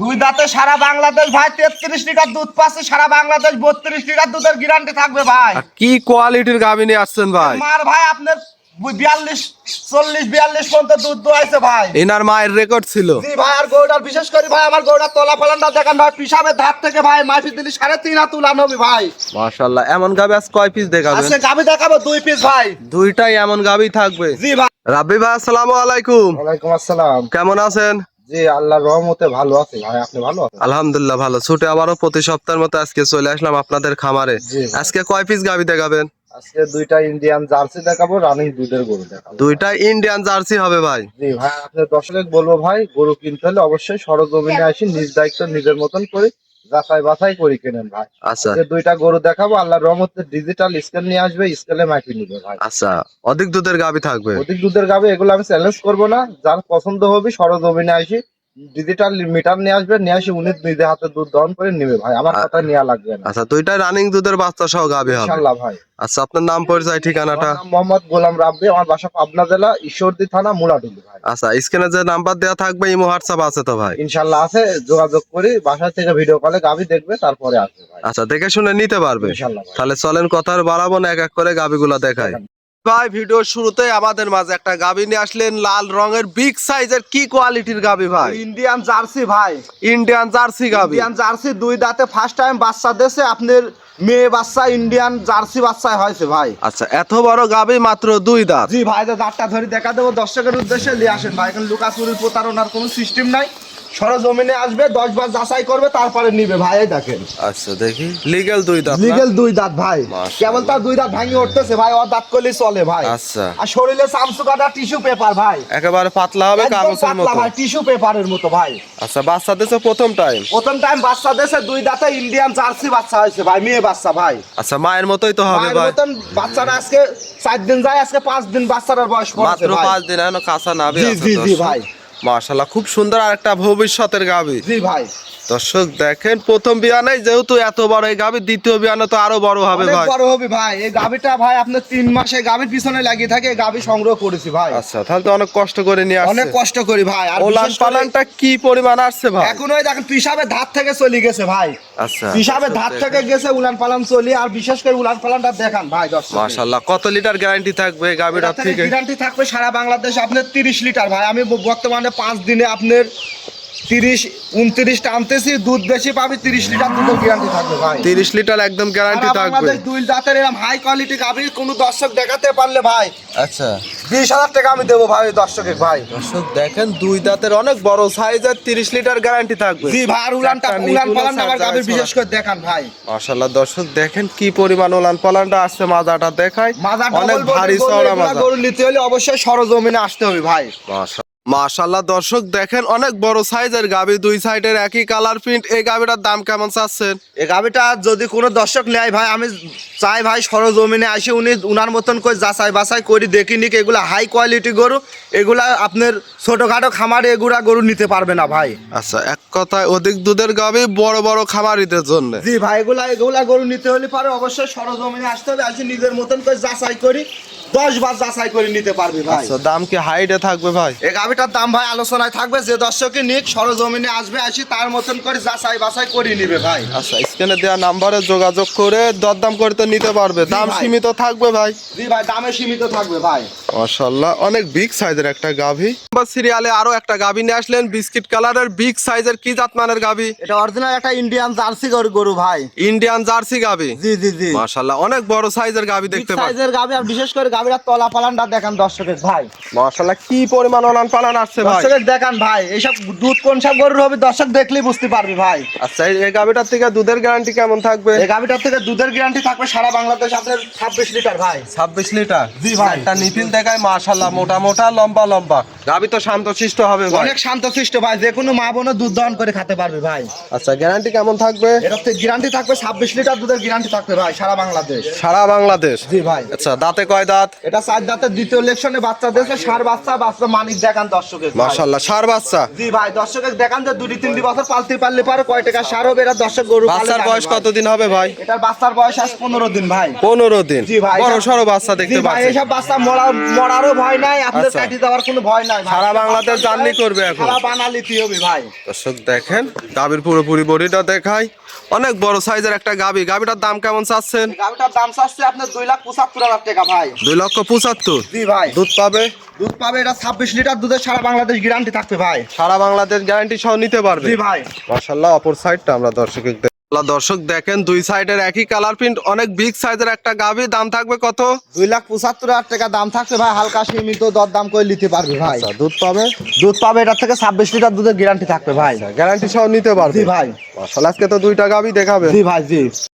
দুই দাঁতে সারা বাংলাদেশ ভাই 33 লিটার দুধ পাচ্ছে, সারা বাংলাদেশ 32 লিটার দুধের গ্যারান্টি থাকবে ভাই। কি কোয়ালিটির গাভী নিয়ে আসছেন ভাই? মার ভাই আপনার 42 পর্যন্ত দুধ দোয়াইছে ভাই। এনার মায়ের রেকর্ড ছিল। জি ভাই, আর গরুটার বিশেষ করে ভাই আমার গরুটার তলা ফলানটা দেখেন ভাই, পিসাবের ধার থেকে ভাই মাফি দিলি 3.5 হাত তুলা নবি ভাই। মাশাআল্লাহ, এমন গাভী আজ কয় পিস দেখাবেন? আজকে গাভী দেখাবো 2 পিস ভাই। দুইটাই এমন গাভী থাকবে। জি ভাই। রাব্বি ভাই আসসালামু আলাইকুম। ওয়ালাইকুম আসসালাম। কেমন আছেন? জি আল্লাহর রহমতে ভালো আছি ভাই, আপনি ভালো আছেন? আলহামদুলিল্লাহ ভালো। ছুটে আবারও প্রতি সপ্তাহের মতো আজকে চলে আসলাম আপনাদের খামারে। জি ভাই। আজকে কয় পিস গাভী দেখাবেন? আজকে দুইটা ইন্ডিয়ান জার্সি দেখাবো, রানিং দুধের গরু দেখাবো। দুইটা ইন্ডিয়ান জার্সি হবে ভাই। জি ভাই, আপনার দর্শক বলবো ভাই, গরু কিনতে হলে অবশ্যই সরজমিনে আসি, নিজ দায়িত্ব নিজের মতন করে যাচাই বাছাই করে কেনেন ভাই। আচ্ছা আজকে দুইটা গরু দেখাবো, আল্লাহর রহমতে ডিজিটাল স্কেল নিয়ে আসবে, স্কেলে মাইকি নিবে ভাই। আচ্ছা, অধিক দুধের গাভী থাকবে। অধিক দুধের গাবে এগুলো আমি চ্যালেঞ্জ করবো না, যার পছন্দ হবে সরজমিনে আসি, ডিজিটাল মিটার নিয়ে আসবে, নিয়ে আসি উনি নিজে হাতে দুধ দহন করে নিবে ভাই, আমার কথা নেওয়া লাগবে না। আচ্ছা, দুইটা রানিং দুধের বাচ্চা সহ গাভী হবে ইনশাআল্লাহ ভাই। আচ্ছা, আপনার নাম পরিচয় ঠিকানাটা? আমার নাম মোহাম্মদ গোলাম রাব্বি, আমার বাসা পাবনা জেলা ঈশ্বরদী থানা মুলাডুলি ভাই। আচ্ছা, স্ক্রিনে যে নাম্বার দেওয়া থাকবে ইমো হোয়াটসঅ্যাপ আছে তো ভাই? ইনশাআল্লাহ আছে, যোগাযোগ করি, বাসা থেকে ভিডিও কলে গাভী দেখবে তারপরে আসবে ভাই। আচ্ছা, দেখে শুনে নিতে পারবে ইনশাআল্লাহ ভাই। তাহলে চলেন কথা আর বাড়াবো না, এক এক করে গাভীগুলো দেখাই। ভাই ভিডিওর শুরুতে আমাদের মাঝে একটা গাভী নিয়ে আসলেন, লাল রঙের বিগ সাইজের। কি কোয়ালিটির গাভী ভাই? ইন্ডিয়ান জার্সি ভাই। ইন্ডিয়ান জার্সি গাভী। ইন্ডিয়ান জার্সি দুই দাঁতে ফার্স্ট টাইম বাচ্চা দেশে, আপনার মেয়ে বাচ্চা ইন্ডিয়ান জার্সি বাচ্চা হয়েছে ভাই। আচ্ছা, এত বড় গাভী মাত্র 2 দাঁত। জি ভাই, দাঁতটা ধরে দেখা দেবো দর্শকের উদ্দেশ্যে, নিয়ে আসেন ভাই, এখন লুকাচুরির প্রতারণার কোনো সিস্টেম নাই, সরজমিনে আসবে 10 বার যাচাই করবে তারপরে নিবে ভাই। এই দেখেন, আচ্ছা দেখি, লিগ্যাল 2 দাঁত না? লিগেল 2 দাঁত ভাই। মাশাআল্লাহ। কেবল তার 2 দাঁত ভাঙি উঠতেছে ভাই, ও দাঁত করলে চলে ভাই। আচ্ছা, আর শরীরে চামচু কাটা টিস্যু পেপার ভাই, একেবারে পাতলা হবে একদম কাগজের পাতলা মতো। ভাই, টিস্যু পেপারের মতো ভাই। আচ্ছা, বাচ্চা দিছে প্রথম টাইম? প্রথম টাইম বাচ্চা দেশে 2 দাঁতে ইন্ডিয়ান জার্সি বাচ্চা হয়েছে ভাই, মেয়ে বাচ্চা ভাই। আচ্ছা, মায়ের মতোই তো হবে মায়ের ভাই? মতন বাচ্চাটা আজকে 4 দিন যায়, আজকে 5 দিন বাচ্চাটার বয়স পড়েছে মাত্র ভাই। 5 দিন, এখনো কাঁচা নাভি জি আছে। জি জি দর্শক। ভাই। মাশাআল্লাহ, খুব সুন্দর আর একটা ভবিষ্যতের গাভী। জি ভাই, দর্শক দেখেন, প্রথম বিয়ানে যেহেতু এত বড় এই গাভী, দ্বিতীয় বিয়ানে তো আরো বড় হবে অনেক ভাই। বড় হবে ভাই। এই গাভিটা ভাই আপনার 3 মাসে গাভির পিছনে লাগিয়ে থাকে, এই গাভি সংগ্রহ করেছি ভাই। আচ্ছা, তাহলে তো অনেক কষ্ট করে নিয়ে আসছে। অনেক কষ্ট করি ভাই। আর ওলান বিশেষ করে পালানটা কি পরিমাণ আসছে ভাই? এখন ওই দেখেন পিসাবের ধার থেকে চলে গেছে ভাই। আচ্ছা, পিসাবের ধার থেকে গেছে, উলান পালান চলি। আর বিশেষ করে উলান পালানটা দেখান ভাই দর্শক। মাশাআল্লাহ, কত লিটার গ্যারান্টি থাকবে এই গাভীটার থেকে? গ্যারান্টি থাকবে সারা বাংলাদেশ আপনার 30 লিটার ভাই। আমি বর্তমানে 5 দিনে আপনার 30-29 টানতেছি, দুধ বেশি পাবি, 30 লিটার দুধের গ্যারান্টি থাকবে ভাই। 30 লিটার একদম গ্যারান্টি সারা থাকবে। বাংলাদেশ 2 দাঁতের এরকম হাই কোয়ালিটি গাভি কোনো দর্শক দেখাতে পারলে ভাই আচ্ছা, 20,000 টাকা আমি দেবো ভাই দর্শকের ভাই। দর্শক দেখেন, 2 দাঁতের অনেক বড় সাইজের 30 লিটার গ্যারান্টি থাকবে। জি ভাই, আর উলান পালানটা আমার গাভির বিশেষ করে দেখান ভাই। মাশাআল্লাহ, দর্শক দেখেন কি পরিমাণ ওলান পালানটা আসছে, মাজাটা দেখায় মাজার অনেক ভারী চওড়া মাজা। গরু নিতে হলে অবশ্যই সরজমিনে আসতে হবে ভাই। মাশাআল্লাহ, দর্শক দেখেন অনেক বড় সাইজের গাভী, 2 সাইডের একই কালার প্রিন্ট। এই গাভীটার দাম কেমন চাচ্ছেন? এই গাভিটা যদি কোনো দর্শক নেয় ভাই, আমি চাই ভাই সরজমিনে আসে উনি উনার মতন করে যাচাই বাছাই করে দেখি নিক। এগুলা হাই কোয়ালিটি গরু, এগুলা আপনার ছোটখাটো খামারে এগুলা গরু নিতে পারবে না ভাই। আচ্ছা, এক কথায় অধিক দুধের গাভী বড় বড় খামারিদের জন্য। জি ভাই, এগুলা গরু নিতে হলে পারে অবশ্যই সরজমিনে আসতে হবে, আসে নিজের মতন করে যাচাই করি 10 বার যাচাই করে নিতে পারবে ভাই। আচ্ছা, দাম কি হাইটে থাকবে ভাই? এই গাভিটার দাম ভাই আলোচনায় থাকবে, যে দর্শকে নিক সরজমিনে আসবে, আসি তার মতন করে যাচাই বাছাই করে নিবে ভাই। আচ্ছা, স্ক্রিনে দেওয়া নাম্বারে যোগাযোগ করে দরদাম করতে নিতে পারবে। দাম ভাই। সীমিত থাকবে ভাই? জি ভাই, দামে সীমিত থাকবে ভাই। মাশাআল্লাহ, অনেক বিগ সাইজের একটা গাভী। সিরিয়ালে আরো একটা গাভী নিয়ে আসলেন, বিস্কিট কালারের বিগ সাইজের। কি জাতমানের গাভী? এটা অরিজিনাল একটা ইন্ডিয়ান জার্সি গরু ভাই। ইন্ডিয়ান জার্সি গাভী। জি জি জি, মাশাআল্লাহ, অনেক বড় সাইজের গাভী দেখতে পাচ্ছেন। সাইজের গাভি। আর বিশেষ করে গাভিটার তলা পালানটা দেখান দর্শকের ভাই। মাশাআল্লাহ, কি পরিমাণ ওলান পালান আসছে ভাই? দর্শকের দেখান ভাই, এইসব দুধ কোন সব গরুর হবে দর্শক দেখলেই বুঝতে পারবে ভাই। আচ্ছা, এই গাভীটার থেকে দুধের গ্যারান্টি কেমন থাকবে? এই গাভিটার থেকে দুধের গ্যারান্টি থাকবে সারা বাংলাদেশ আপনার 26 লিটার ভাই। 26 লিটার? জি ভাই। একটা নিপিল দেখায়, মাশাআল্লাহ, মোটা মোটা লম্বা লম্বা গাভী তো শান্তশিষ্ট হবে ভাই। অনেক শান্তশিষ্ট ভাই, যে কোনো মা বোনও দুধ দহন করে খেতে পারবে ভাই। আচ্ছা, গ্যারান্টি কেমন থাকবে? এটার থেকে গ্যারান্টি থাকবে 26 লিটার দুধের গ্যারান্টি থাকবে ভাই সারা বাংলাদেশ। সারা বাংলাদেশ? জি ভাই। আচ্ছা, দাঁতে কয় দাঁত? এটা 4 দাঁতের দ্বিতীয় ইলেকশনে বাচ্চা দিয়েছে, ষাঁড় বাচ্চা। বাচ্চা মানিক দেখান দর্শকের ভাই। মাশাআল্লাহ, ষাঁড় বাচ্চা? জি ভাই, দর্শকের দেখান যে 2-3 বছর পালতে পারলে পারে কয় টাকা ষাঁড় হবে। এটা দর্শক গরু পালে বাচ্চার জানে বয়স ভাই। কতদিন হবে ভাই? এটার বাচ্চার বয়স আজ 15 দিন ভাই। 15 দিন? জি ভাই। বড় সড়ো বাচ্চা দেখতে জি ভাই, পাচ্ছেন। এইসব বাচ্চা মোড়া মরারও ভয় নাই, আপনার আচ্ছা। কাটি দেওয়ার কোনো ভয় নাই ভাই। সারা বাংলাদেশ জার্নি করবে এখন। সারা বানালিতে হবে ভাই। দর্শক দেখেন গাভীর পুরোপুরি বডিটা দেখাই, অনেক বড় সাইজের একটা গাভী। গাভীটার দাম কেমন চাচ্ছেন? গাভিটার দাম চাচ্ছে আপনার 2,75,000 টাকা ভাই। 2,75,000। জি ভাই। দুধ পাবে? দুধ পাবে, এটা 26 লিটার দুধের সারা বাংলাদেশ গ্যারান্টি থাকবে ভাই। সারা বাংলাদেশ গ্যারান্টি সহ নিতে পারবে। জি ভাই। মাশাআল্লাহ, অপর সাইডটা আমরা দর্শক দেখেন দুই সাইডের একই কালার প্রিন্ট, অনেক বিগ সাইজের একটা গাভী। দাম থাকবে কত? 2,75,000 টাকা দাম থাকছে ভাই, হালকা সীমিত দরদাম করে নিতে পারবে ভাই। আচ্ছা, দুধ পাবে? দুধ পাবে, এটা থেকে 26 লিটার দুধের গ্যারান্টি থাকবে ভাই। গ্যারান্টি সহ নিতে পারবে। জি ভাই। মাশাআল্লাহ, আজকে তো দুইটা গাভী দেখাবে। জি ভাই জি।